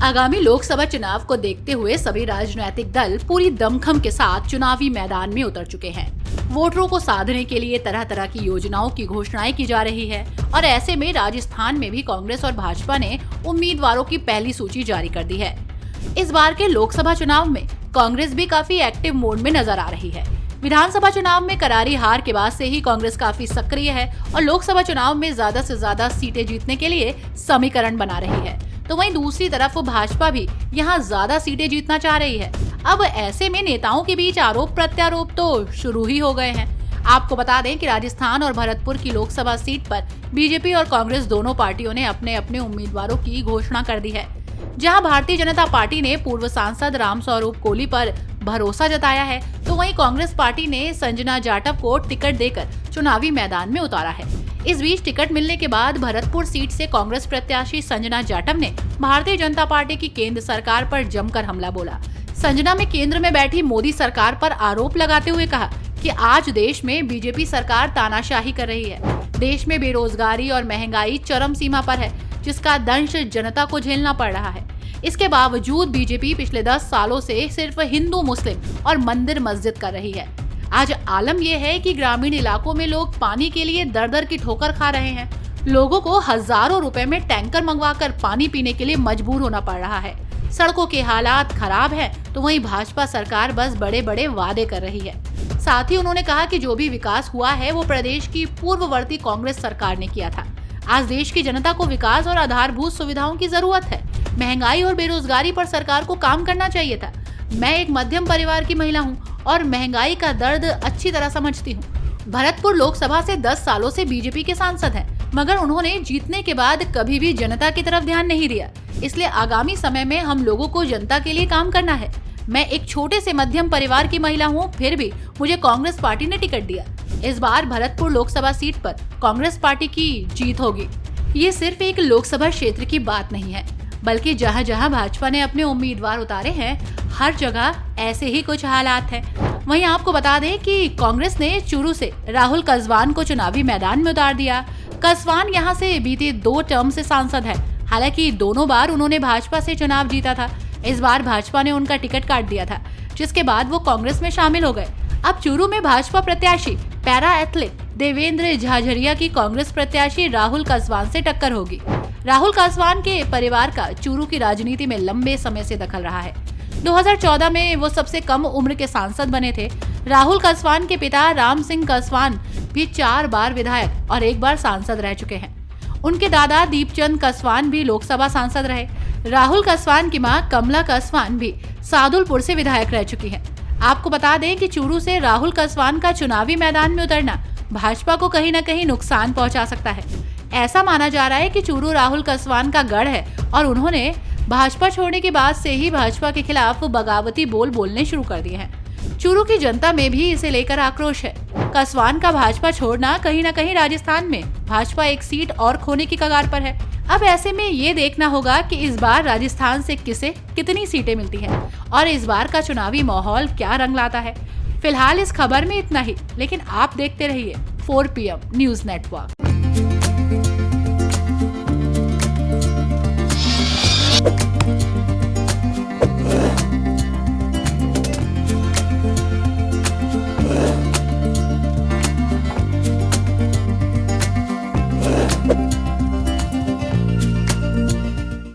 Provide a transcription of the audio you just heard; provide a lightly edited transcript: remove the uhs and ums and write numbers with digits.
आगामी लोकसभा चुनाव को देखते हुए सभी राजनीतिक दल पूरी दमखम के साथ चुनावी मैदान में उतर चुके हैं। वोटरों को साधने के लिए तरह तरह की योजनाओं की घोषणाएं की जा रही है और ऐसे में राजस्थान में भी कांग्रेस और भाजपा ने उम्मीदवारों की पहली सूची जारी कर दी है। इस बार के लोकसभा चुनाव में कांग्रेस भी काफी एक्टिव मोड में नजर आ रही है। विधानसभा चुनाव में करारी हार के बाद से ही कांग्रेस काफी सक्रिय है और लोकसभा चुनाव में ज्यादा से ज्यादा सीटें जीतने के लिए समीकरण बना रही है। तो वहीं दूसरी तरफ भाजपा भी यहां ज्यादा सीटें जीतना चाह रही है। अब ऐसे में नेताओं के बीच आरोप प्रत्यारोप तो शुरू ही हो गए हैं। आपको बता दें कि राजस्थान और भरतपुर की लोकसभा सीट पर बीजेपी और कांग्रेस दोनों पार्टियों ने अपने अपने उम्मीदवारों की घोषणा कर दी है। जहां भारतीय जनता पार्टी ने पूर्व सांसद रामस्वरूप कोली पर भरोसा जताया है, तो वहीं कांग्रेस पार्टी ने संजना जाटव को टिकट देकर चुनावी मैदान में उतारा है। इस बीच टिकट मिलने के बाद भरतपुर सीट से कांग्रेस प्रत्याशी संजना जाटव ने भारतीय जनता पार्टी की केंद्र सरकार पर जमकर हमला बोला। संजना में केंद्र में बैठी मोदी सरकार पर आरोप लगाते हुए कहा कि आज देश में बीजेपी सरकार तानाशाही कर रही है। देश में बेरोजगारी और महंगाई चरम सीमा पर है, जिसका दंश जनता को झेलना पड़ रहा है। इसके बावजूद बीजेपी पिछले 10 सालों से सिर्फ हिंदू मुस्लिम और मंदिर मस्जिद कर रही है। आज आलम यह है कि ग्रामीण इलाकों में लोग पानी के लिए दर दर की ठोकर खा रहे हैं। लोगों को हजारों रुपए में टैंकर मंगवाकर पानी पीने के लिए मजबूर होना पड़ रहा है। सड़कों के हालात खराब हैं, तो वहीं भाजपा सरकार बस बड़े बड़े वादे कर रही है। साथ ही उन्होंने कहा कि जो भी विकास हुआ है वो प्रदेश की पूर्ववर्ती कांग्रेस सरकार ने किया था। आज देश की जनता को विकास और आधारभूत सुविधाओं की जरूरत है। महंगाई और बेरोजगारी पर सरकार को काम करना चाहिए था। मैं एक मध्यम परिवार की महिला हूं और महंगाई का दर्द अच्छी तरह समझती हूं। भरतपुर लोकसभा से 10 सालों से बीजेपी के सांसद हैं, मगर उन्होंने जीतने के बाद कभी भी जनता की तरफ ध्यान नहीं दिया। इसलिए आगामी समय में हम लोगों को जनता के लिए काम करना है। मैं एक छोटे से मध्यम परिवार की महिला हूँ, फिर भी मुझे कांग्रेस पार्टी ने टिकट दिया। इस बार भरतपुर लोकसभा सीट पर कांग्रेस पार्टी की जीत होगी। ये सिर्फ एक लोकसभा क्षेत्र की बात नहीं है, बल्कि जहां जहां भाजपा ने अपने उम्मीदवार उतारे हैं, हर जगह ऐसे ही कुछ हालात हैं। वहीं आपको बता दें कि कांग्रेस ने चूरू से राहुल कसवान को चुनावी मैदान में उतार दिया। कसवान यहां से बीते 2 टर्म से सांसद है। हालांकि दोनों बार उन्होंने भाजपा से चुनाव जीता था। इस बार भाजपा ने उनका टिकट काट दिया था, जिसके बाद वो कांग्रेस में शामिल हो गए। अब चूरू में भाजपा प्रत्याशी पैरा एथलीट देवेंद्र झाझरिया की कांग्रेस प्रत्याशी राहुल कसवान से टक्कर होगी। राहुल कसवान के परिवार का चूरू की राजनीति में लंबे समय से दखल रहा है। 2014 में वो सबसे कम उम्र के सांसद बने थे। राहुल कसवान के पिता राम सिंह कसवान भी 4 बार विधायक और 1 बार सांसद रह चुके हैं। उनके दादा दीपचंद कसवान भी लोकसभा सांसद रहे। राहुल कसवान की मां कमला कसवान भी सादुलपुर से विधायक रह चुकी है। आपको बता दें कि चूरू से राहुल कसवान का चुनावी मैदान में उतरना भाजपा को कहीं न कहीं नुकसान पहुंचा सकता है। ऐसा माना जा रहा है कि चूरू राहुल कसवान का गढ़ है और उन्होंने भाजपा छोड़ने के बाद से ही भाजपा के खिलाफ बगावती बोल बोलने शुरू कर दिए हैं। चूरू की जनता में भी इसे लेकर आक्रोश है। कसवान का भाजपा छोड़ना कहीं न कहीं राजस्थान में भाजपा एक सीट और खोने की कगार पर है। अब ऐसे में ये देखना होगा कि इस बार राजस्थान से किसे कितनी सीटें मिलती हैं और इस बार का चुनावी माहौल क्या रंग लाता है। फिलहाल इस खबर में इतना ही, लेकिन आप देखते रहिए 4 PM न्यूज नेटवर्क।